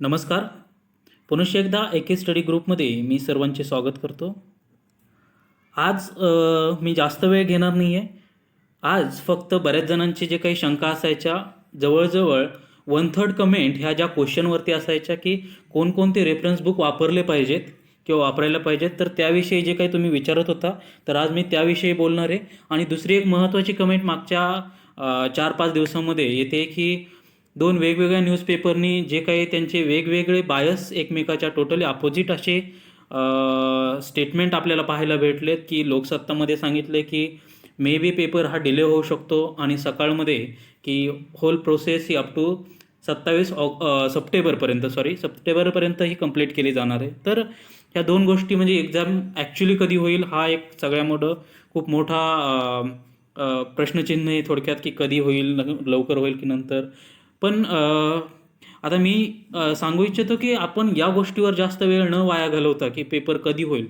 नमस्कार. पुनश्च एकदा एके स्टडी ग्रुपमध्ये मी सर्वांचे स्वागत करतो. आज मी जास्त वेळ घेणार नाही आहे. आज फक्त बऱ्याच जणांची जे काही शंका असायच्या, जवळजवळ 1/3 कमेंट ह्या ज्या क्वेश्चनवरती असायच्या की कोणकोणते रेफरन्स बुक वापरले पाहिजेत किंवा वापरायला पाहिजेत, तर त्याविषयी जे काही तुम्ही विचारत होता, तर आज मी त्याविषयी बोलणार आहे. आणि दुसरी एक महत्त्वाची कमेंट मागच्या 4-5 दिवसामध्ये येते की 2 वेगवेगळ्या न्यूजपेपरनी जे काही त्यांचे वेगवेगळे बायस एकमेकाच्या टोटली अपोजिट असे स्टेटमेंट आपल्याला पाहायला भेटलेत. की लोकसत्तामध्ये सांगितले की मे बी पेपर हा डिले होऊ शकतो आणि सकाळमध्ये की होल प्रोसेस ही अप टू 27 सप्टेंबरपर्यंत ही कंप्लीट केली जाणार आहे. तर ह्या 2 गोष्टी म्हणजे एक्झाम ॲक्च्युली कधी होईल हा एक सगळ्यात खूप मोठा प्रश्नचिन्ह आहे थोडक्यात, की कधी होईल, लवकर होईल की नंतर. पण आता मी सांगू इच्छितो की आपण या गोष्टीवर जास्त वेळ न वाया घालवता की पेपर कधी होईल,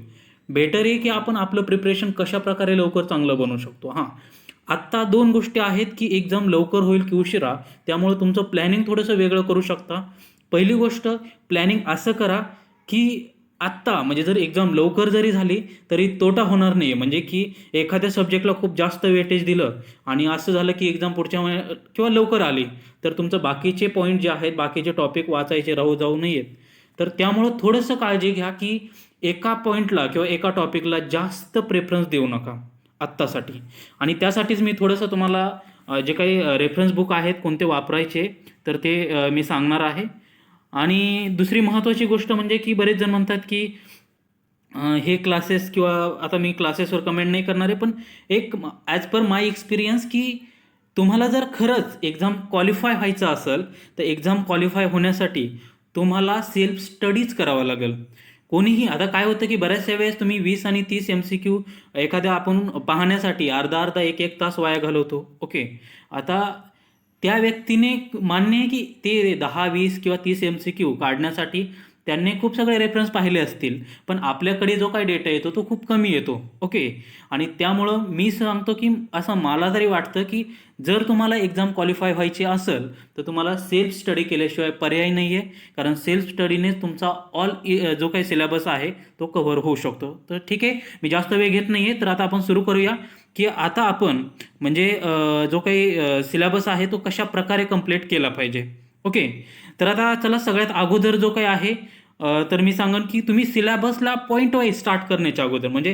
बेटर आहे की आपण आपलं प्रिपरेशन कशा प्रकारे लवकर चांगलं बनवू शकतो. हां, आत्ता 2 गोष्टी आहेत की एक्झाम लवकर होईल की उशिरा, त्यामुळे तुमचं प्लॅनिंग थोडंसं वेगळं करू शकता. पहिली गोष्ट, प्लॅनिंग असं करा की आत्ता म्हणजे जर एक्झाम लवकर जरी झाली तरी तोटा होणार नाही. म्हणजे की एखाद्या सब्जेक्टला खूप जास्त वेटेज दिलं आणि असं झालं की एक्झाम पुढच्या किंवा लवकर आली, तर तुमचं बाकीचे पॉईंट जे आहेत, बाकीचे टॉपिक वाचायचे राहू जाऊ नयेत. तर त्यामुळं थोडंसं काळजी घ्या की एका पॉईंटला किंवा एका टॉपिकला जास्त प्रेफरन्स देऊ नका आत्तासाठी. आणि त्यासाठीच मी थोडंसं तुम्हाला जे काही रेफरन्स बुक आहेत कोणते वापरायचे, तर ते मी सांगणार आहे. आणि दुसरी महत्त्वाची गोष्ट म्हणजे की बरेच जण म्हणतात की हे क्लासेस किंवा आता मी क्लासेसवर कमेंट नाही करणार आहे, पण एक ॲज पर माय एक्सपिरियन्स की तुम्हाला जर खरंच एक्झाम क्वालिफाय व्हायचं असेल, तर एक्झाम क्वालिफाय होण्यासाठी तुम्हाला सेल्फ स्टडीज करावा लागेल. कोणीही आता काय होतं की बऱ्याचशा वेळेस तुम्ही 20 आणि 30 MCQ एखाद्या आपण पाहण्यासाठी अर्धा 1 तास वाया घालवतो. ओके, आता त्या व्यक्तीने मान्य आहे की ते 10-20 किंवा 30 MCQ काढण्यासाठी त्यांनी खूप सगळे रेफरन्स पाहिले असतील, पण आपल्याकडे जो काही डेटा येतो तो खूप कमी येतो. ओके, आणि त्यामुळं मी सांगतो की असं मला तरी वाटतं की जर तुम्हाला एक्झाम क्वालिफाय व्हायची असेल तर तुम्हाला सेल्फ स्टडी केल्याशिवाय पर्याय नाही आहे. कारण सेल्फ स्टडीनेच तुमचा जो काही सिलेबस आहे तो कव्हर होऊ शकतो. तर ठीक आहे, मी जास्त वेळ घेत नाही आहे, तर आता आपण सुरू करूया की आता आपण म्हणजे जो काही सिलेबस आहे तो कशा प्रकारे कंप्लीट केला पाहिजे. ओके, तर आता चला सगळ्यात अगोदर जो काही आहे तर मी सांगेन की तुम्ही सिलेबसला पॉईंट वाईज स्टार्ट करण्याच्या अगोदर म्हणजे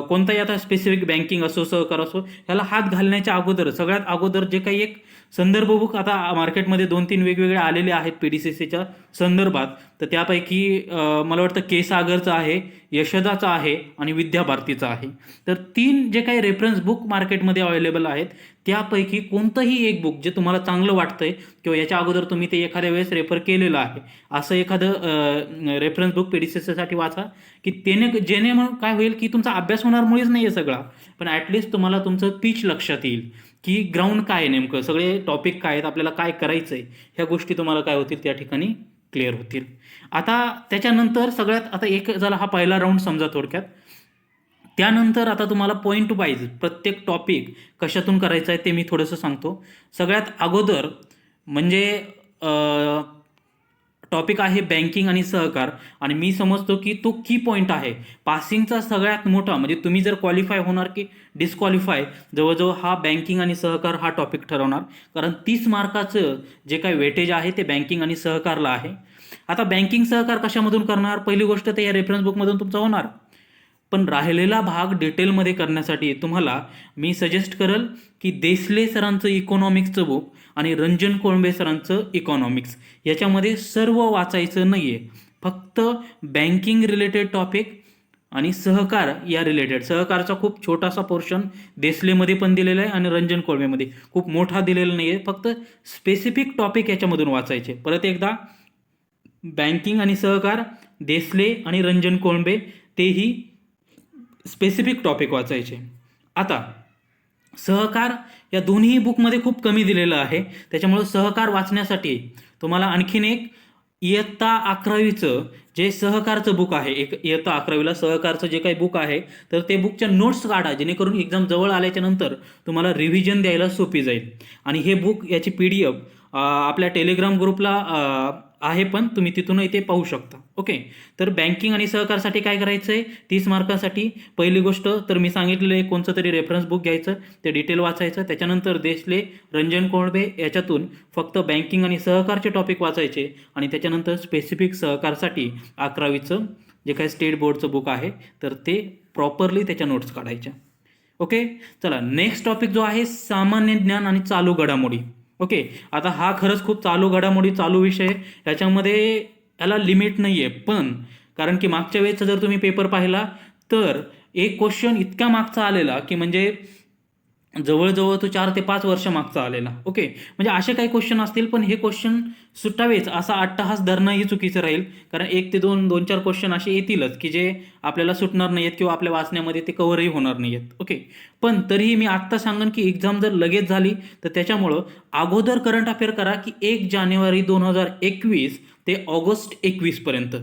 कोणताही आता स्पेसिफिक बँकिंग असो, सहकार असो, ह्याला हात घालण्याच्या अगोदर सगळ्यात अगोदर जे काही एक संदर्भ बुक आता मार्केटमध्ये 2-3 वेगवेगळे आलेले आहेत PDCCच्या संदर्भात, तर त्यापैकी मला वाटतं सागरचं आहे, यशदाचं आहे आणि विद्याभारतीचं आहे. तर 3 जे काही रेफरन्स बुक मार्केटमध्ये अवेलेबल आहेत त्यापैकी कोणतंही एक बुक जे तुम्हाला चांगलं वाटतंय किंवा याच्या अगोदर तुम्ही ते एखाद्या वेळेस रेफर केलेलं आहे, असं एखादं रेफरन्स बुक PDCCसाठी वाचा की जेणेकरून काय होईल की तुमचा अभ्यास होणार मुळेच नाही आहे सगळा, पण ॲटलिस्ट तुम्हाला तुमचं पिच लक्षात येईल की ग्राउंड काय आहे, नेमकं सगळे टॉपिक काय आहेत, आपल्याला काय करायचं आहे, ह्या गोष्टी तुम्हाला काय होतील त्या ठिकाणी क्लिअर होतील. आता त्याच्यानंतर सगळ्यात आता एक झाला हा पहिला राऊंड समजा थोडक्यात. त्यानंतर आता तुम्हाला पॉईंट वाईज प्रत्येक टॉपिक कशातून करायचं आहे ते मी थोडंसं सांगतो. सगळ्यात अगोदर म्हणजे टॉपिक आहे बँकिंग आणि सहकार, आणि मी समजतो की तो की पॉईंट आहे पासिंगचा सगळ्यात मोठा. म्हणजे तुम्ही जर क्वालिफाय होणार की डिस्क्वालिफाय, जवळजवळ हा बँकिंग आणि सहकार हा टॉपिक ठरवणार. कारण 30 मार्काचं जे काही वेटेज आहे ते बँकिंग आणि सहकारला आहे. आता बँकिंग सहकार कशामधून करणार, पहिली गोष्ट ते या रेफरन्स बुकमधून तुमचा होणार, पण राहिलेला भाग डिटेलमध्ये करण्यासाठी तुम्हाला मी सजेस्ट करेल की देसले सरांचं इकॉनॉमिक्सचं बुक आणि रंजन कोळंबे सरांचं इकॉनॉमिक्स, याच्यामध्ये सर्व वाचायचं नाही आहे, फक्त बँकिंग रिलेटेड टॉपिक आणि सहकार या रिलेटेड. सहकारचा खूप छोटासा पोर्शन देसलेमध्ये पण दिलेला आहे आणि रंजन कोळंबेमध्ये खूप मोठा दिलेला नाही आहे, फक्त स्पेसिफिक टॉपिक याच्यामधून वाचायचे. परत एकदा, बँकिंग आणि सहकार, देसले आणि रंजन कोळंबे, तेही स्पेसिफिक टॉपिक वाचायचे. आता सहकार या दोन्ही बुकमध्ये खूप कमी दिलेलं आहे, त्याच्यामुळं सहकार वाचण्यासाठी तुम्हाला आणखीन एक इयत्ता 11वीचं जे सहकारचं बुक आहे, एक इयत्ता 11वीला सहकारचं जे काही बुक आहे, तर ते बुकच्या नोट्स काढा, जेणेकरून एक्झाम जवळ आल्याच्या नंतर तुम्हाला रिव्हिजन द्यायला सोपी जाईल. आणि हे बुक याची PDF आपल्या टेलिग्राम ग्रुपला आहे, पण तुम्ही तिथून इथे पाहू शकता. ओके. तर बँकिंग आणि सहकारसाठी काय करायचं आहे, 30 मार्कासाठी पहिली गोष्ट तर मी सांगितलेलं आहे, कोणतं तरी रेफरन्स बुक घ्यायचं, ते डिटेल वाचायचं. त्याच्यानंतर देशले, रंजन कोळबे याच्यातून फक्त बँकिंग आणि सहकारचे टॉपिक वाचायचे आणि त्याच्यानंतर स्पेसिफिक सहकारसाठी 11वीचं जे काही स्टेट बोर्डचं बुक आहे तर ते प्रॉपरली त्याच्या नोट्स काढायच्या. ओके. चला, नेक्स्ट टॉपिक जो आहे सामान्य ज्ञान आणि चालू घडामोडी. ओके. आता हा खरंच खूप चालू घडामोडी, चालू विषय, याच्यामध्ये याला लिमिट नाही आहे. पण कारण की मागच्या वेळेचा जर तुम्ही पेपर पाहिला तर एक क्वेश्चन इतका मागचा आलेला की म्हणजे जवळजवळ तो 4 ते 5 वर्ष मागचा आलेला. ओके. म्हणजे असे काही क्वेश्चन असतील, पण हे क्वेश्चन सुटावेच असा अट्टहास धरणंही चुकीचं राहील. कारण 1 ते 2-4 क्वेश्चन असे येतीलच की जे आपल्याला सुटणार नाहीत किंवा आपल्या वाचण्यामध्ये ते कव्हरही होणार नाहीत. ओके. पण तरीही मी आत्ता सांगेन की एक्झाम जर लगेच झाली तर त्याच्यामुळं अगोदर करंट अफेअर करा की 1 जानेवारी 2021 ते ऑगस्ट 21 पर्यंत.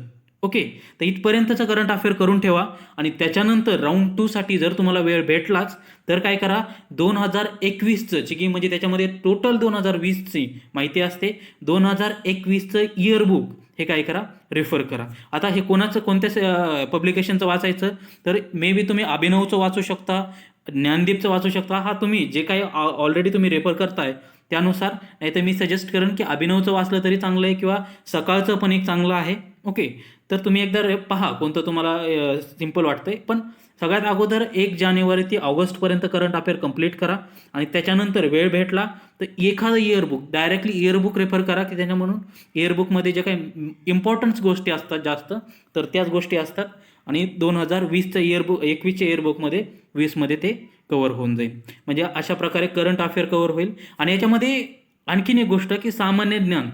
ओके. तर इथपर्यंतचं करंट अफेअर करून ठेवा आणि त्याच्यानंतर राऊंड 2 साठी जर तुम्हाला वेळ भेटलाच तर काय करा, 2021चं की म्हणजे त्याच्यामध्ये टोटल 2020ची माहिती असते, 2021चं इयरबुक हे काय करा, रेफर करा. आता हे कोणत्या पब्लिकेशनचं वाचायचं, तर मे बी तुम्ही अभिनवचं वाचू शकता, ज्ञानदीपचं वाचू शकता. हा तुम्ही जे काही ऑलरेडी तुम्ही रेफर करताय त्यानुसार, नाही तर मी सजेस्ट करेन की अभिनवचं वाचलं तरी चांगलं आहे किंवा सकाळचं पण एक चांगलं आहे. ओके. तर तुम्ही एकदा पहा कोणतं तुम्हाला सिम्पल वाटतंय. पण सगळ्यात अगोदर 1 जानेवारी ते ऑगस्टपर्यंत करंट अफेअर कंप्लीट करा आणि त्याच्यानंतर वेळ भेटला तर एखादं इयरबुक, डायरेक्टली इयरबुक रेफर करा की त्याच्या म्हणून इयरबुकमध्ये जे काही इम्पॉर्टन्स गोष्टी असतात जास्त तर त्याच गोष्टी असतात आणि 2020चं इयरबुक, 21च्या इयरबुकमध्ये 20मध्ये ते कव्हर होऊन जाईल. म्हणजे अशा प्रकारे करंट अफेअर कव्हर होईल. आणि याच्यामध्ये आणखीन एक गोष्ट की सामान्य ज्ञान.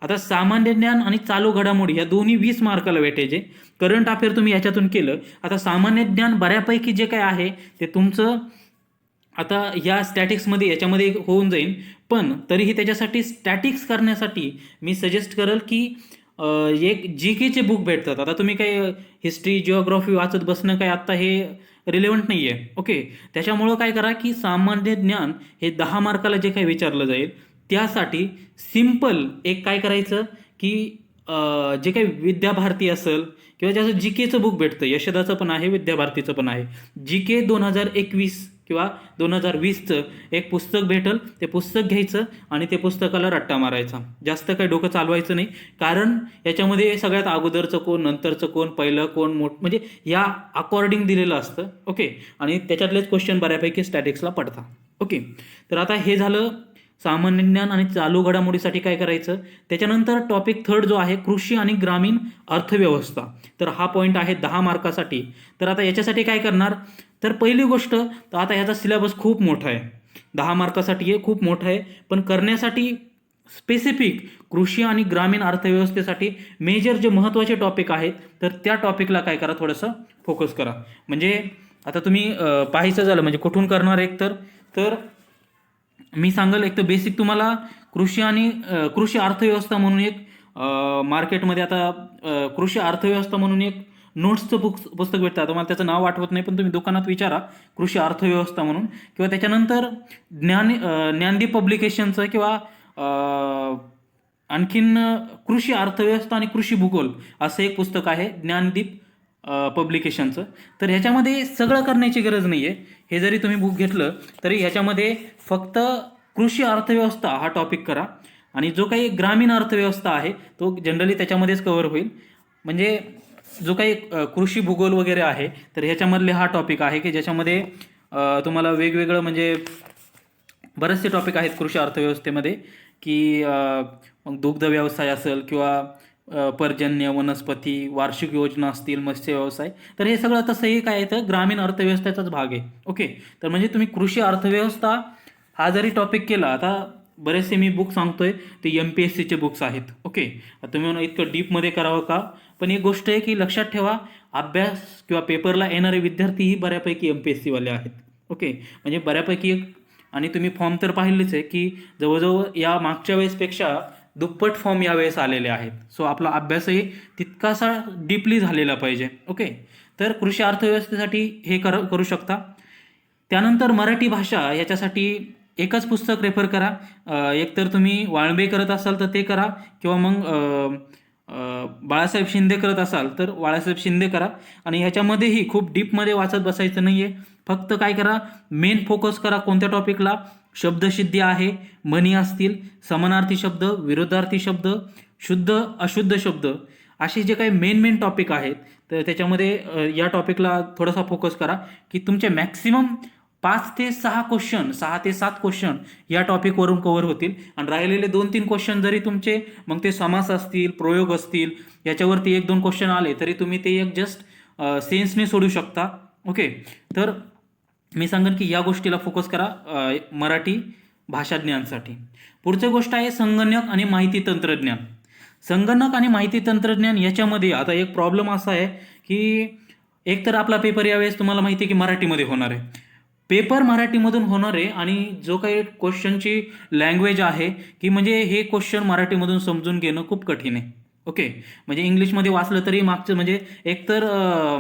आता सामान्य ज्ञान आणि चालू घडामोडी या दोन्ही 20 मार्काला वेटेज आहे. करंट अफेअर तुम्ही याच्यातून केलं. आता सामान्य ज्ञान बऱ्यापैकी जे काय आहे ते तुमचं आता या स्टॅटिक्समध्ये याच्यामध्ये होऊन जाईल. पण तरीही त्याच्यासाठी स्टॅटिक्स करण्यासाठी मी सजेस्ट करेल की एक GKचे बुक भेटतात. आता तुम्ही काही हिस्ट्री, जिओग्राफी वाचत बसणं काय आत्ता हे रिलेव्हंट नाही आहे. ओके. त्याच्यामुळं काय करा की सामान्य ज्ञान हे 10 मार्काला जे काही विचारलं जाईल त्यासाठी सिम्पल एक काय करायचं की जे काही विद्याभारती असेल किंवा ज्याचं GKचं बुक भेटतं, यशदाचं पण आहे, विद्याभारतीचं पण आहे, GK 2021 किंवा 2020चं एक पुस्तक भेटल, ते पुस्तक घ्यायचं आणि ते पुस्तकाला रट्टा मारायचा. जास्त काही डोकं चालवायचं नाही. कारण याच्यामध्ये सगळ्यात अगोदरचं कोण, नंतरचं कोण, पहिलं कोण, म्हणजे या अकॉर्डिंग दिलेलं असतं. ओके. आणि त्याच्यातलेच क्वेश्चन बऱ्यापैकी स्टॅटिक्सला पडतात. ओके. तर आता हे झालं सामान्य ज्ञान आणि चालू घडामोडीसाठी काय करायचं. त्याच्यानंतर टॉपिक 3 जो आहे कृषी आणि ग्रामीण अर्थव्यवस्था, तर हा पॉईंट आहे 10 मार्कासाठी. तर आता याच्यासाठी काय करणार, तर पहिली गोष्ट तर आता ह्याचा सिलेबस खूप मोठा आहे, 10 मार्कासाठी हे खूप मोठं आहे. पण करण्यासाठी स्पेसिफिक कृषी आणि ग्रामीण अर्थव्यवस्थेसाठी मेजर जे महत्त्वाचे टॉपिक आहेत तर त्या टॉपिकला काय करा, थोडंसं फोकस करा. म्हणजे आता तुम्ही पाहायचं झालं म्हणजे कुठून करणार एक तर मी सांगेल एक तर बेसिक तुम्हाला कृषी अर्थव्यवस्था म्हणून एक मार्केटमध्ये आता कृषी अर्थव्यवस्था म्हणून एक नोट्सचं पुस्तक भेटतं. आता मला त्याचं नाव आठवत नाही, पण तुम्ही दुकानात विचारा कृषी अर्थव्यवस्था म्हणून. किंवा त्याच्यानंतर ज्ञानदीप पब्लिकेशनचं किंवा आणखीन कृषी अर्थव्यवस्था आणि कृषी भूगोल असं एक पुस्तक आहे ज्ञानदीप पब्लिकेशनचं. तर ह्याच्यामध्ये सगळं करण्याची गरज नाही आहे. हे जरी तुम्ही बुक घेतलं तरी ह्याच्यामध्ये फक्त कृषी अर्थव्यवस्था हा टॉपिक करा आणि जो काही ग्रामीण अर्थव्यवस्था आहे तो जनरली त्याच्यामध्येच कव्हर होईल. म्हणजे जो काही कृषी भूगोल वगैरे आहे तर ह्याच्यामधले हा टॉपिक आहे की ज्याच्यामध्ये तुम्हाला वेगवेगळं म्हणजे बरेचसे टॉपिक आहेत कृषी अर्थव्यवस्थेमध्ये की मग दुग्ध व्यवसाय असेल किंवा पर्जन्य, वनस्पती, वार्षिक योजना असतील, मत्स्य व्यवसाय, तर हे सगळं तसंही काय येतं ग्रामीण अर्थव्यवस्थेचाच भाग आहे. ओके. तर म्हणजे तुम्ही कृषी अर्थव्यवस्था हा जरी टॉपिक केला, आता बरेचसे मी बुक सांगतोय ते MPSCचे बुक्स आहेत. ओके. तुम्ही म्हणा इतकं डीपमध्ये करावं का, पण एक गोष्ट आहे की लक्षात ठेवा अभ्यास किंवा पेपरला येणारे विद्यार्थीही बऱ्यापैकी MPSCवाले आहेत. ओके. म्हणजे बऱ्यापैकी आणि तुम्ही फॉर्म तर पाहिलेच आहे की जवळजवळ या मागच्या वेळेसपेक्षा दुप्पट फॉर्म यावेळेस आलेले आहेत. सो आपला अभ्यासही तितकासा डीपली झालेला पाहिजे. ओके. तर कृषी अर्थव्यवस्थेसाठी हे करू शकता. त्यानंतर मराठी भाषा याच्यासाठी एकच पुस्तक रेफर करा. एकतर तुम्ही वाळंबे करत असाल तर ते करा, किंवा मग बाळासाहेब शिंदे करत असाल तर बाळासाहेब शिंदे करा. आणि ह्याच्यामध्येही खूप डीपमध्ये वाचत बसायचं नाही आहे. फक्त काय करा, मेन फोकस करा कोणत्या टॉपिकला. शब्दसिद्धी आहे, म्हणी असतील, समानार्थी शब्द, विरोधार्थी शब्द, शुद्ध अशुद्ध शब्द, असे जे काही मेन टॉपिक आहेत तर त्याच्यामध्ये या टॉपिकला थोडासा फोकस करा की तुमचे मॅक्सिमम 5 ते 6 क्वेश्चन, 6 ते 7 क्वेश्चन या टॉपिकवरून कव्हर होतील. आणि राहिलेले 2-3 क्वेश्चन जरी तुमचे मग ते समास असतील, प्रयोग असतील, याच्यावरती 1-2 क्वेश्चन आले तरी तुम्ही ते एक जस्ट सेन्सने सोडू शकता. ओके, तर मी सांगेन की या गोष्टीला फोकस करा मराठी भाषा ज्ञानसाठी. पुढची गोष्ट आहे संगणक आणि माहिती तंत्रज्ञान. संगणक आणि माहिती तंत्रज्ञान याच्यामध्ये आता एक प्रॉब्लेम असा आहे की एकतर आपला पेपर यावेळेस तुम्हाला माहिती आहे की मराठीमध्ये होणार आहे. पेपर मराठीमधून होणार आहे आणि जो काही क्वेश्चनची लँग्वेज आहे की म्हणजे हे क्वेश्चन मराठीमधून समजून घेणं खूप कठीण आहे. ओके, म्हणजे इंग्लिशमध्ये वाचलं तरी मागचं म्हणजे एकतर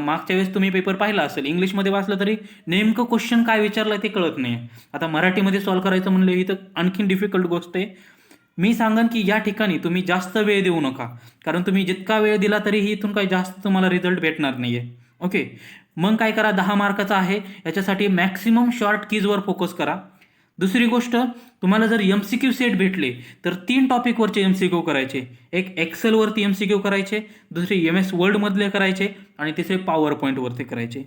मागच्या वेळेस तुम्ही पेपर पाहिला असेल, इंग्लिशमध्ये वाचलं तरी नेमकं क्वेश्चन काय विचारलं ते कळत नाही. आता मराठीमध्ये सॉल्व्ह करायचं म्हणलं ही तर आणखीन डिफिकल्ट गोष्ट आहे. मी सांगेन की या ठिकाणी तुम्ही जास्त वेळ देऊ नका, कारण तुम्ही जितका वेळ दिला तरीही इथून काही जास्त तुम्हाला रिझल्ट भेटणार नाही आहे. ओके, मग काय करा, 10 मार्काचा आहे याच्यासाठी मॅक्सिमम शॉर्ट कीजवर फोकस करा. दुसरी गोष्ट, तुम्हाला जर MCQ सेट भेटले तर 3 टॉपिकवरचे MCQ करायचे. एक एक्सेलवरती MCQ करायचे, दुसरे MS वर्डमधले करायचे आणि तिसरे पॉवर पॉईंटवरती करायचे.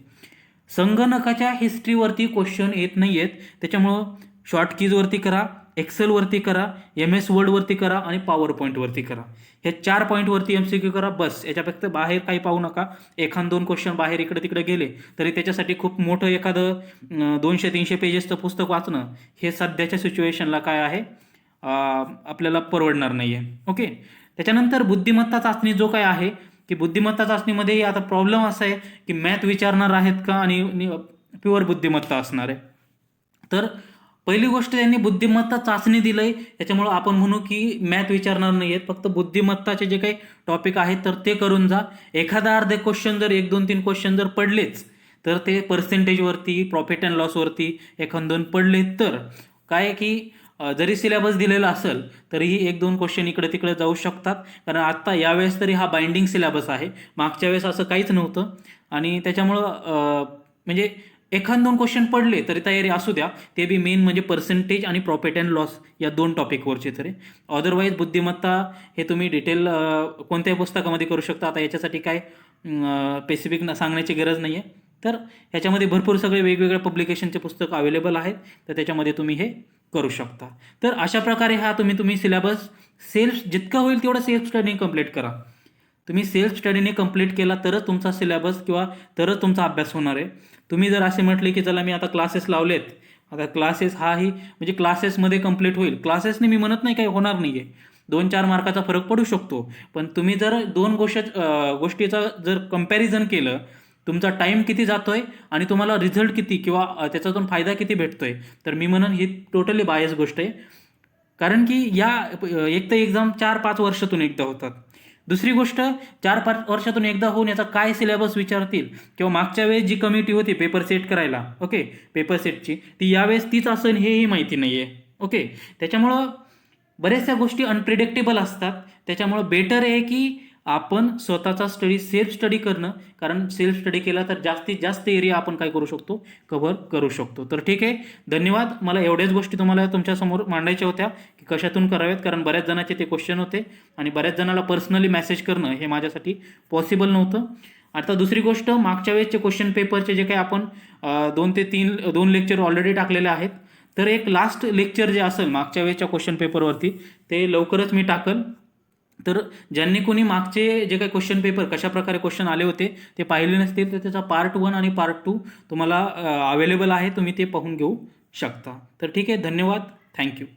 संगणकाच्या हिस्ट्रीवरती क्वेश्चन येत नाही आहेत, त्याच्यामुळं शॉर्ट कीजवरती करा, एक्सेलवरती करा, MS वर्डवरती करा आणि पॉवर पॉईंटवरती करा. हे 4 पॉईंटवरती MCQ करा बस. याच्यापेक्षा बाहेर काही पाहू नका. 1-2 क्वेश्चन बाहेर इकडे तिकडे गेले तरी त्याच्यासाठी खूप मोठं एखादं 200-300 पेजेसचं पुस्तक वाचणं हे सध्याच्या सिच्युएशनला काय आहे आपल्याला परवडणार नाही आहे. ओके, त्याच्यानंतर बुद्धिमत्ता चाचणी जो काय आहे की बुद्धिमत्ता चाचणीमध्ये आता प्रॉब्लेम असा आहे की मॅथ विचारणार आहेत का आणि प्युअर बुद्धिमत्ता असणार आहे. तर पहिली गोष्ट त्यांनी बुद्धिमत्ता चाचणी दिलंय, त्याच्यामुळं आपण म्हणू की मॅथ विचारणार नाही आहेत, फक्त बुद्धिमत्ताचे जे काही टॉपिक आहेत तर ते करून जा. एखादा अर्धे क्वेश्चन जर 1-2-3 क्वेश्चन जर पडलेच तर ते पर्सेंटेजवरती, प्रॉफिट अँड लॉसवरती 1-2 पडले तर काय की जरी सिलेबस दिलेला असेल तरीही 1-2 क्वेश्चन इकडे तिकडे जाऊ शकतात. कारण आत्ता यावेळेस तरी हा बाइंडिंग सिलेबस आहे, मागच्या वेळेस असं काहीच नव्हतं. आणि त्याच्यामुळं म्हणजे 1-2 क्वेश्चन पडले तरी तयारी असू द्या. ते बी मेन म्हणजे पर्सेंटेज आणि प्रॉफिट अँड लॉस या 2 टॉपिकवरचे तरी. अदरवाईज बुद्धिमत्ता हे तुम्ही डिटेल कोणत्याही पुस्तकामध्ये करू शकता. आता याच्यासाठी काय स्पेसिफिक सांगण्याची गरज नाही आहे. तर ह्याच्यामध्ये भरपूर सगळे वेगवेगळ्या पब्लिकेशनचे पुस्तक अवेलेबल आहेत, तर त्याच्यामध्ये तुम्ही हे करू शकता. तर अशा प्रकारे हा तुम्ही सिलेबस जितका होईल तेवढं सेल्फ स्टडी कंप्लीट करा. तुम्ही सेल्फ स्टडीने कंप्लीट केला तरच तुमचा सिलेबस किंवा तरच तुमचा अभ्यास होणार आहे. तुम्ही जर असे म्हटले की चला मी आता क्लासेस लावलेत, आता क्लासेस हाही म्हणजे क्लासेसमध्ये कंप्लीट होईल, क्लासेसने मी म्हणत नाही काही होणार नाही आहे, 2-4 मार्काचा फरक पडू शकतो. पण तुम्ही जर 2 गोष्टीचा जर कंपॅरिझन केलं, तुमचा टाईम किती जातोय आणि तुम्हाला रिझल्ट किती किंवा त्याच्यातून फायदा किती भेटतोय, तर मी म्हणून ही टोटली बायस गोष्ट आहे. कारण की या एक तर एक्झाम 4-5 वर्षातून एकदा होतात. दुसरी गोष्ट, 4-5 वर्षातून एकदा होऊन याचा काय सिलेबस विचारतील किंवा मागच्या वेळेस जी कमिटी होती पेपर सेट करायला, ओके, पेपर सेटची, ती यावेळेस तीच असेल हेही माहिती नाही आहे. ओके, त्याच्यामुळं बऱ्याचशा गोष्टी अनप्रिडिक्टेबल असतात. त्याच्यामुळं बेटर आहे की आपण स्वतःचा सेल्फ स्टडी करणं, कारण सेल्फ स्टडी केला तर जास्तीत जास्त एरिया आपण काय करू शकतो, कव्हर करू शकतो. तर ठीक आहे, धन्यवाद. मला एवढ्याच गोष्टी तुम्हाला तुमच्यासमोर मांडायच्या होत्या की कशातून कराव्यात, कारण बऱ्याच जणांचे ते क्वेश्चन होते आणि बऱ्याच जणांना पर्सनली मेसेज करणं हे माझ्यासाठी पॉसिबल नव्हतं. आता दुसरी गोष्ट, मागच्या वेळेसचे क्वेश्चन पेपरचे जे काही आपण 2 ते 3 लेक्चर ऑलरेडी टाकलेले आहेत, तर एक लास्ट लेक्चर जे असेल मागच्या वेळेच्या क्वेश्चन पेपरवरती ते लवकरच मी टाकल. तर ज्यांनी कोणी मागचे जे काही क्वेश्चन पेपर कशाप्रकारे क्वेश्चन आले होते ते पाहिले नसतील तर त्याचा पार्ट 1 आणि पार्ट 2 तुम्हाला अवेलेबल आहे, तुम्ही ते पाहून घेऊ शकता. तर ठीक आहे, धन्यवाद, थँक्यू.